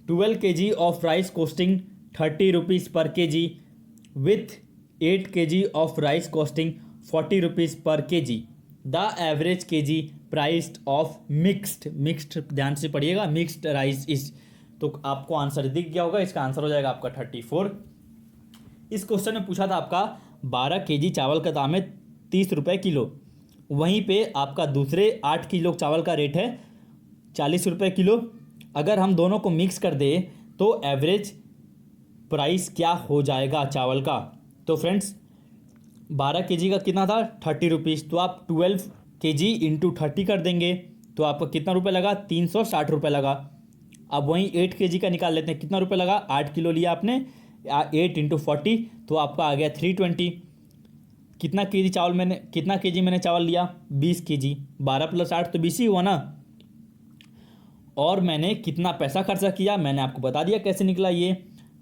12 kg of rice costing 30 rupees पर kg with 8 kg of rice costing 40 rupees पर kg। The average kg priced of mixed ध्यान से पढ़िएगा, मिक्स्ड राइस इज। तो आपको आंसर दिख गया होगा, इसका आंसर हो जाएगा आपका 34। इस क्वेश्चन में पूछा था आपका 12 kg चावल का दाम है 30 रुपये किलो, वहीं पे आपका दूसरे 8 किलो चावल का रेट है 40 रुपये किलो। अगर हम दोनों को मिक्स कर दें तो एवरेज प्राइस क्या हो जाएगा चावल का। तो फ्रेंड्स 12 kg का कितना था 30 रुपीज़, तो आप 12 kg इंटू 30 कर देंगे तो आपका कितना रुपये लगा 360 रुपये लगा। अब वहीं 8 kg का निकाल लेते हैं, कितना रुपये लगा 8 किलो लिया आपने, 8 इंटू 40 तो आपका आ गया 320। कितना केजी मैंने चावल लिया 20 kg, 12 प्लस 8 तो 20 ही हुआ ना। और मैंने कितना पैसा खर्चा किया मैंने आपको बता दिया कैसे निकला ये।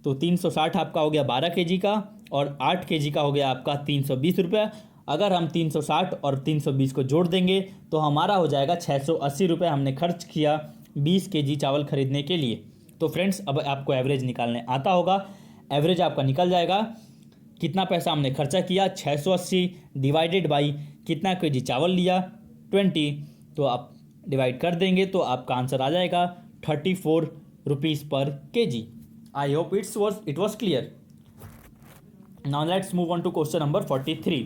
तो 360 आपका हो गया 12 kg का और 8 kg का हो गया आपका 320 रुपये। अगर हम 360 और 320 को जोड़ देंगे तो हमारा हो जाएगा 680 रुपये हमने खर्च किया 20 kg चावल खरीदने के लिए। तो फ्रेंड्स अब आपको एवरेज निकालने आता होगा, एवरेज आपका निकल जाएगा। कितना पैसा हमने खर्चा किया 680 डिवाइडेड बाई कितना केजी चावल लिया 20, तो आप डिवाइड कर देंगे तो आपका आंसर आ जाएगा 34 rupees per kg. I hope it was clear. Now let's move on to question number 43।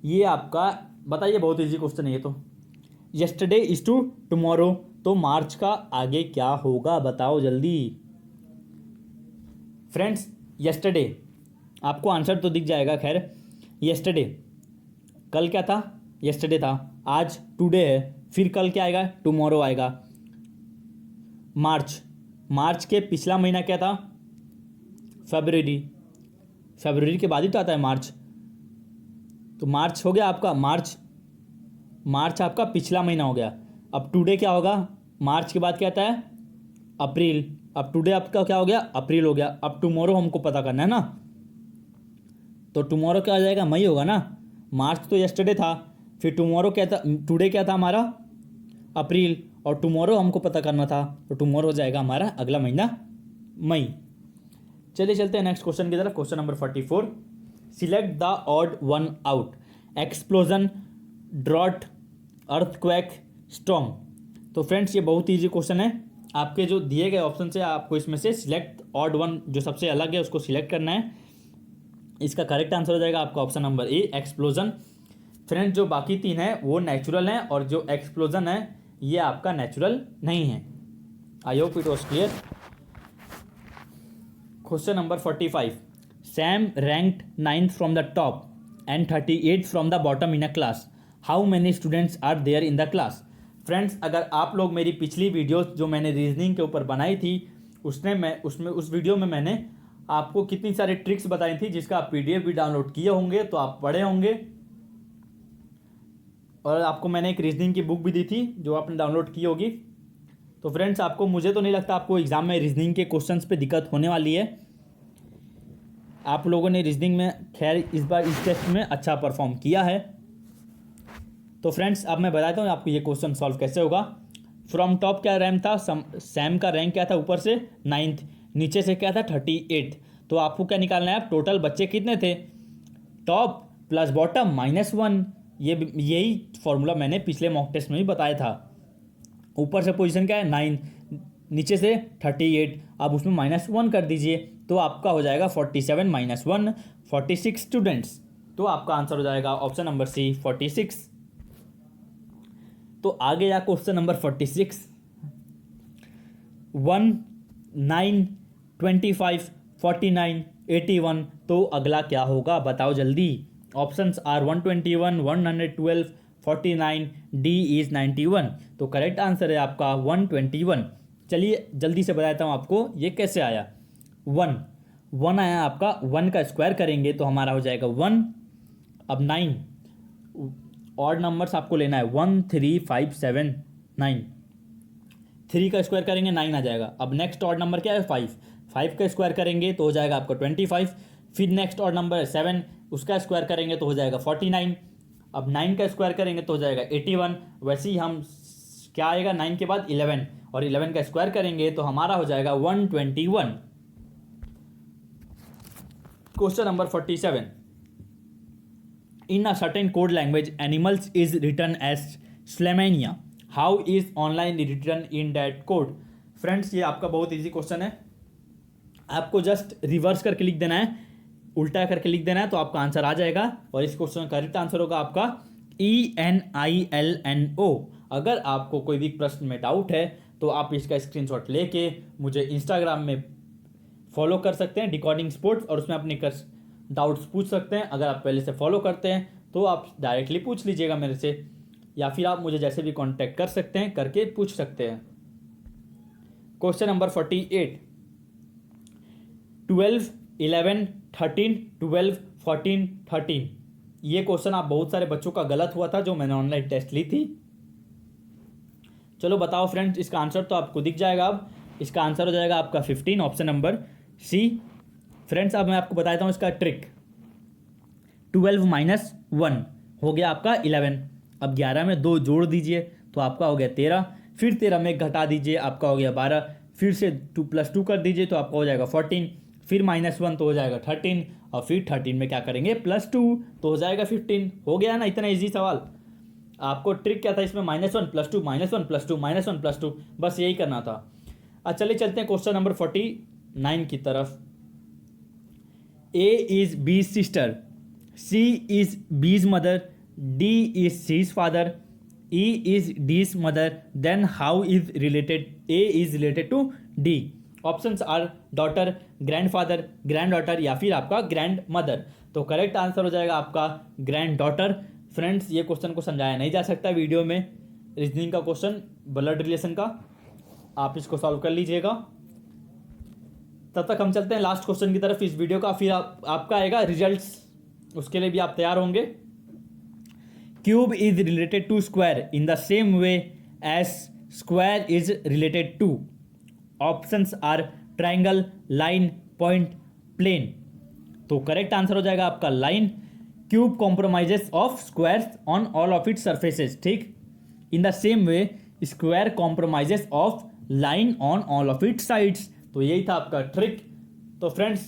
ये आपका बताइए बहुत इजी क्वेश्चन है ये तो। यस्टरडे इज टू टुमारो, तो मार्च का आगे क्या होगा बताओ जल्दी। फ्रेंड्स यस्टरडे आपको आंसर तो दिख जाएगा। खैर यस्टरडे कल क्या था यस्टरडे था, आज टुडे है, फिर कल क्या आएगा टुमारो आएगा। मार्च के पिछला महीना क्या था फरवरी के बाद ही तो आता है मार्च। तो मार्च हो गया आपका, मार्च आपका पिछला महीना हो गया। अब टुडे क्या होगा, मार्च के बाद क्या आता है अप्रैल। अब टुडे आपका क्या हो गया अप्रैल हो गया। अब टुमारो हमको पता करना है ना, तो टुमारो क्या आ जाएगा मई होगा ना। मार्च तो यस्टरडे था, फिर टुमारो क्या था, टुडे क्या था हमारा अप्रैल, और टुमारो हमको पता करना था, तो टुमारो हो जाएगा हमारा अगला महीना मई। चलिए चलते हैं नेक्स्ट क्वेश्चन की तरफ। Question number 44, select the odd one out, explosion, drought, earthquake, storm. तो फ्रेंड्स ये बहुत ईजी क्वेश्चन है। आपके जो दिए गए ऑप्शन से आपको इसमें से सिलेक्ट ऑड वन जो सबसे अलग है उसको सिलेक्ट करना है। इसका करेक्ट आंसर हो जाएगा आपका ऑप्शन नंबर ए एक्सप्लोजन। फ्रेंड्स जो बाकी तीन है वो नेचुरल हैं और जो एक्सप्लोजन है ये आपका नेचुरल नहीं है। I hope it was clear. Question number 45, Sam ranked 9th from the top and 38th from the bottom in a class, how many students are there in the class. Friends अगर आप लोग मेरी पिछली video जो मैंने reasoning के ऊपर बनाई थी उस वीडियो में मैंने आपको कितनी सारी ट्रिक्स बताई थी जिसका आप पीडीएफ भी डाउनलोड किए होंगे, तो आप पढ़े होंगे। और आपको मैंने एक रीजनिंग की बुक भी दी थी जो आपने डाउनलोड की होगी। तो फ्रेंड्स आपको मुझे तो नहीं लगता आपको एग्जाम में रीजनिंग के क्वेश्चंस पे दिक्कत होने वाली है। आप लोगों ने रीजनिंग में खैर इस बार इस टेस्ट में अच्छा परफॉर्म किया है। तो फ्रेंड्स अब मैं बताता हूँ आपको ये क्वेश्चन सॉल्व कैसे होगा। फ्रॉम टॉप क्या रैंक था, सैम का रैंक क्या था, ऊपर से 9th, नीचे से क्या था 38। तो आपको क्या निकालना है, आप टोटल बच्चे कितने थे, टॉप प्लस बॉटम -1। यही फॉर्मूला मैंने पिछले मॉक टेस्ट में भी बताया था। ऊपर से पोजीशन क्या है 9, नीचे से 38, अब उसमें -1 कर दीजिए तो आपका हो जाएगा 47 - 1 46 स्टूडेंट्स। तो आपका आंसर हो जाएगा ऑप्शन नंबर सी 46। तो आगे या क्वेश्चन नंबर 46, 1 9 25 49 81। तो अगला क्या होगा बताओ जल्दी। Options are 121 112 49, D is 91। तो करेक्ट आंसर है आपका 121। चलिए जल्दी से बताता हूँ आपको ये कैसे आया। 1 आया आपका, 1 का स्क्वायर करेंगे तो हमारा हो जाएगा 1। अब 9 ऑड नंबर्स आपको लेना है, 1 3 5 7 9। 3 का स्क्वायर करेंगे 9 आ जाएगा। अब नेक्स्ट ऑड नंबर क्या है 5 का स्क्वायर करेंगे तो हो जाएगा आपका 25। फिर नेक्स्ट ऑड नंबर है 7, उसका स्क्वायर करेंगे तो हो जाएगा 49। अब 9 का स्क्वायर करेंगे तो हो जाएगा 81। वैसे ही हम क्या आएगा 9 के बाद 11, और 11 का स्क्वायर करेंगे तो हमारा हो जाएगा 121। Question number 47, in a certain code language animals is written as slemenia, how is online written in that code. Friends ये आपका बहुत इजी क्वेश्चन है, आपको जस्ट रिवर्स करके लिख देना है, उल्टा करके लिख देना है तो आपका आंसर आ जाएगा। और इस क्वेश्चन का करेक्ट आंसर होगा आपका ENILNO। अगर आपको कोई भी प्रश्न में डाउट है तो आप इसका स्क्रीनशॉट लेके मुझे इंस्टाग्राम में फॉलो कर सकते हैं डिकॉर्डिंग स्पोर्ट्स, और उसमें अपने डाउट्स पूछ सकते हैं। अगर आप पहले से फॉलो करते हैं तो आप डायरेक्टली पूछ लीजिएगा मेरे से, या फिर आप मुझे जैसे भी कांटेक्ट कर सकते हैं, करके पूछ सकते हैं। Question number 48, 12 11 13 12 14 13। ये क्वेश्चन आप बहुत सारे बच्चों का गलत हुआ था जो मैंने ऑनलाइन टेस्ट ली थी। चलो बताओ फ्रेंड्स, इसका आंसर तो आपको दिख जाएगा। अब इसका आंसर हो जाएगा आपका 15, ऑप्शन नंबर सी। फ्रेंड्स अब मैं आपको बताता हूँ इसका ट्रिक। 12 - 1 हो गया आपका 11। अब 11 में 2 जोड़ दीजिए तो आपका हो गया 13। फिर 13 में घटा दीजिए, आपका हो गया 12। फिर से 2 + 2 कर दीजिए तो आपका हो जाएगा 14। फिर -1 तो हो जाएगा 13, और फिर 13 में क्या करेंगे +2 तो हो जाएगा 15। हो गया ना, इतना इजी सवाल। आपको ट्रिक क्या था इसमें, -1 + 2 -1 + 2 -1 + 2, बस यही करना था। अच्छा चलिए चलते हैं क्वेश्चन नंबर 49 की तरफ। A is B's sister, C is B's mother, D is C's father, E is D's mother, then how is related A is related to D? Options are daughter, grandfather, granddaughter, या फिर आपका grandmother. तो correct answer हो जाएगा आपका granddaughter. Friends ये question को समझाया नहीं जा सकता वीडियो में, रीजनिंग का क्वेश्चन ब्लड रिलेशन का, आप इसको सॉल्व कर लीजिएगा। तब तक हम चलते हैं लास्ट क्वेश्चन की तरफ इस वीडियो का, फिर आपका आएगा रिजल्ट्स, उसके लिए भी आप तैयार होंगे। Cube is related to square in the same way as square is related to. Options are triangle, line, point, plane. तो करेक्ट आंसर हो जाएगा आपका line. Cube compromises of squares on all of its surfaces, ठीक। In the same way square compromises of line on all of its sides. तो यही था आपका trick. तो फ्रेंड्स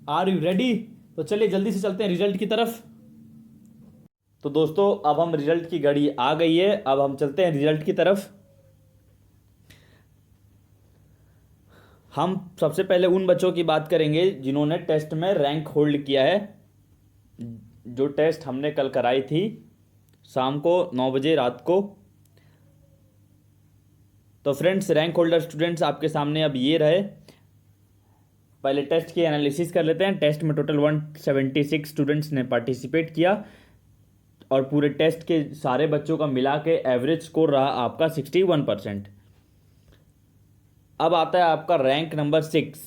आर यू रेडी? तो चलिए जल्दी से चलते हैं रिजल्ट की तरफ। तो दोस्तों अब हम रिजल्ट की घड़ी आ गई है, अब हम चलते हैं रिजल्ट की तरफ। हम सबसे पहले उन बच्चों की बात करेंगे जिन्होंने टेस्ट में रैंक होल्ड किया है, जो टेस्ट हमने कल कराई थी शाम को 9 बजे रात को। तो फ्रेंड्स रैंक होल्डर स्टूडेंट्स आपके सामने अब ये रहे। पहले टेस्ट की एनालिसिस कर लेते हैं। टेस्ट में टोटल 176 स्टूडेंट्स ने पार्टिसिपेट किया, और पूरे टेस्ट के सारे बच्चों का मिला के एवरेज स्कोर रहा आपका 61%। अब आता है आपका रैंक नंबर 6।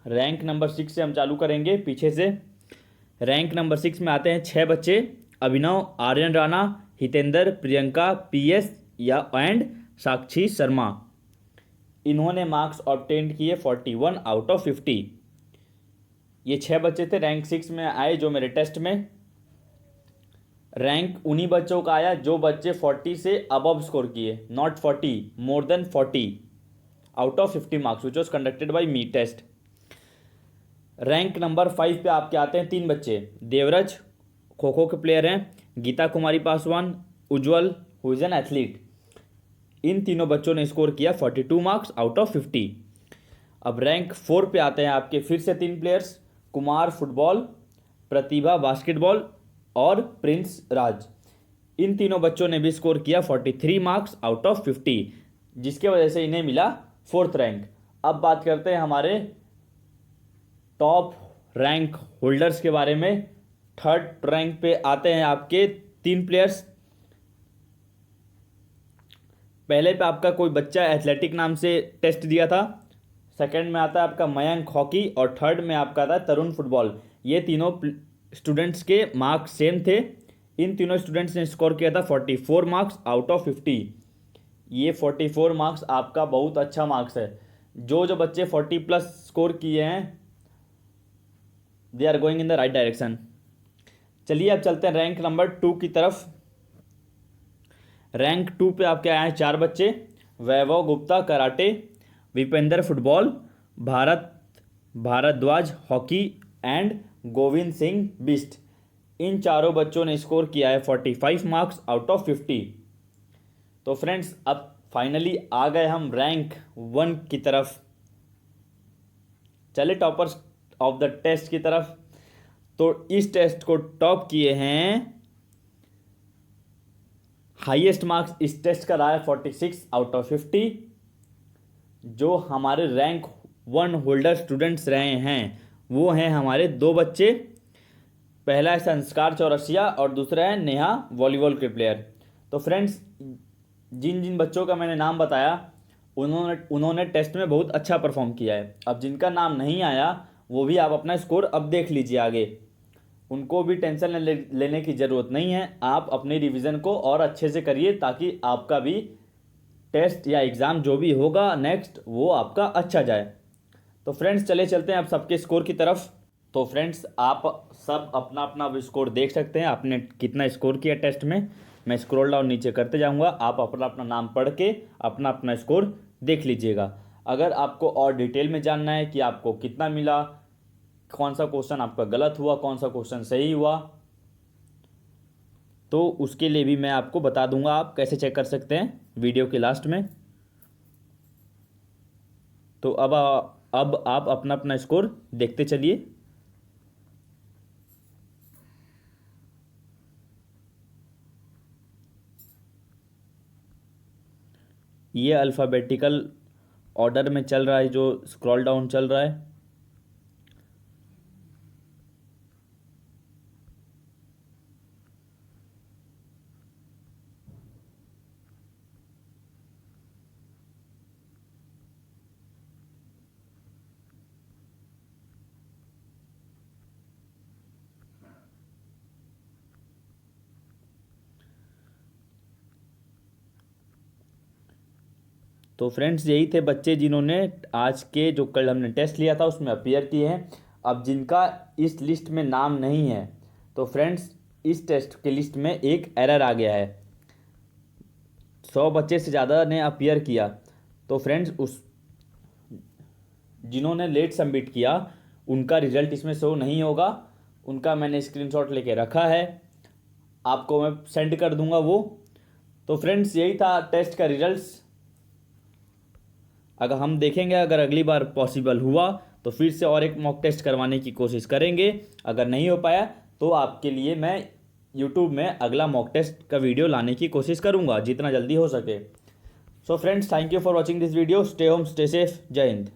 रैंक नंबर 6 से हम चालू करेंगे पीछे से। रैंक नंबर 6 में आते हैं 6 बच्चे, अभिनव, आर्यन राणा, हितेंद्र, प्रियंका, PS या एंड साक्षी शर्मा। इन्होंने मार्क्स ऑब्टेन किए 41 आउट ऑफ 50। ये 6 बच्चे थे रैंक 6 में आए जो मेरे टेस्ट में। रैंक उन्हीं बच्चों का आया जो बच्चे 40 से अबव स्कोर किए, not 40, more than 40 out of 50 marks which was conducted by me test. Rank number 5 पे आपके आते हैं 3 बच्चे, देवराज खो खो के प्लेयर हैं, गीता कुमारी पासवान, उज्जवल हु इज एन एथलीट। इन तीनों बच्चों ने स्कोर किया 42 मार्क्स आउट ऑफ 50। अब रैंक 4 पे आते हैं आपके फिर से 3 प्लेयर्स, कुमार फुटबॉल, प्रतिभा बास्केटबॉल और प्रिंस राज। इन तीनों बच्चों ने भी स्कोर किया 43 मार्क्स आउट ऑफ 50, जिसके वजह से इन्हें मिला 4th रैंक। अब बात करते हैं हमारे टॉप रैंक होल्डर्स के बारे में। 3rd रैंक पे आते हैं आपके 3 प्लेयर्स। पहले पे आपका कोई बच्चा एथलेटिक नाम से टेस्ट दिया था, 2nd में आता है आपका मयंक हॉकी और 3rd में आपका आता है तरुण फुटबॉल। ये तीनों स्टूडेंट्स के मार्क्स सेम थे। इन तीनों स्टूडेंट्स ने स्कोर किया था 44 मार्क्स आउट ऑफ 50। ये 44 मार्क्स आपका बहुत अच्छा मार्क्स है। जो बच्चे 40 प्लस स्कोर किए हैं they are going in the right direction. चलिए अब चलते हैं रैंक नंबर 2 की तरफ। रैंक 2 पे आपके आए हैं 4 बच्चे, Vaibhav Gupta karate, Vipendra football, Bhardwaj hockey and Govind Singh Bisht. इन चारों बच्चों ने स्कोर किया है 45 मार्क्स आउट ऑफ 50। तो फ्रेंड्स अब फाइनली आ गए हम रैंक 1 की तरफ। चले टॉपर्स ऑफ द टेस्ट की तरफ। तो इस टेस्ट को टॉप किए हैं, हाईएस्ट मार्क्स इस टेस्ट का रहा है 46 आउट ऑफ 50। जो हमारे रैंक 1 होल्डर स्टूडेंट्स रहे हैं वो हैं हमारे 2 बच्चे, पहला है संस्कार चौरसिया और दूसरा है नेहा वॉलीबॉल के प्लेयर। तो फ्रेंड्स जिन जिन बच्चों का मैंने नाम बताया उन्होंने टेस्ट में बहुत अच्छा परफॉर्म किया है। अब जिनका नाम नहीं आया वो भी आप अपना स्कोर अब देख लीजिए आगे, उनको भी टेंशन लेने की ज़रूरत नहीं है। आप अपनी रिवीजन को और अच्छे से करिए ताकि आपका भी टेस्ट या एग्ज़ाम जो भी होगा नेक्स्ट वो आपका अच्छा जाए। तो फ्रेंड्स चले चलते हैं अब सबके स्कोर की तरफ। तो फ्रेंड्स आप सब अपना अपना स्कोर देख सकते हैं, आपने कितना स्कोर किया टेस्ट में। मैं स्क्रॉल डाउन नीचे करते जाऊंगा, आप अपना अपना नाम पढ़ के अपना अपना स्कोर देख लीजिएगा। अगर आपको और डिटेल में जानना है कि आपको कितना मिला, कौन सा क्वेश्चन आपका गलत हुआ, कौन सा क्वेश्चन सही हुआ, तो उसके लिए भी मैं आपको बता दूंगा आप कैसे चेक कर सकते हैं वीडियो के लास्ट में। तो अब आप अपना अपना स्कोर देखते चलिए। ये अल्फ़ाबेटिकल ऑर्डर में चल रहा है, जो स्क्रॉल डाउन चल रहा है। तो फ्रेंड्स यही थे बच्चे जिन्होंने आज के जो कल हमने टेस्ट लिया था उसमें अपीयर किए हैं। अब जिनका इस लिस्ट में नाम नहीं है तो फ्रेंड्स इस टेस्ट के लिस्ट में एक एरर आ गया है। 100 बच्चे से ज़्यादा ने अपीयर किया, तो फ्रेंड्स जिन्होंने लेट सबमिट किया उनका रिजल्ट इसमें शो नहीं होगा। उनका मैंने स्क्रीनशॉट लेके रखा है, आपको मैं सेंड कर दूंगा वो। तो फ्रेंड्स यही था टेस्ट का रिजल्ट्स। अगर हम देखेंगे, अगर अगली बार पॉसिबल हुआ तो फिर से और एक मॉक टेस्ट करवाने की कोशिश करेंगे। अगर नहीं हो पाया तो आपके लिए मैं यूट्यूब में अगला मॉक टेस्ट का वीडियो लाने की कोशिश करूंगा जितना जल्दी हो सके। So friends thank you for watching this video. Stay home, stay safe, जय हिंद।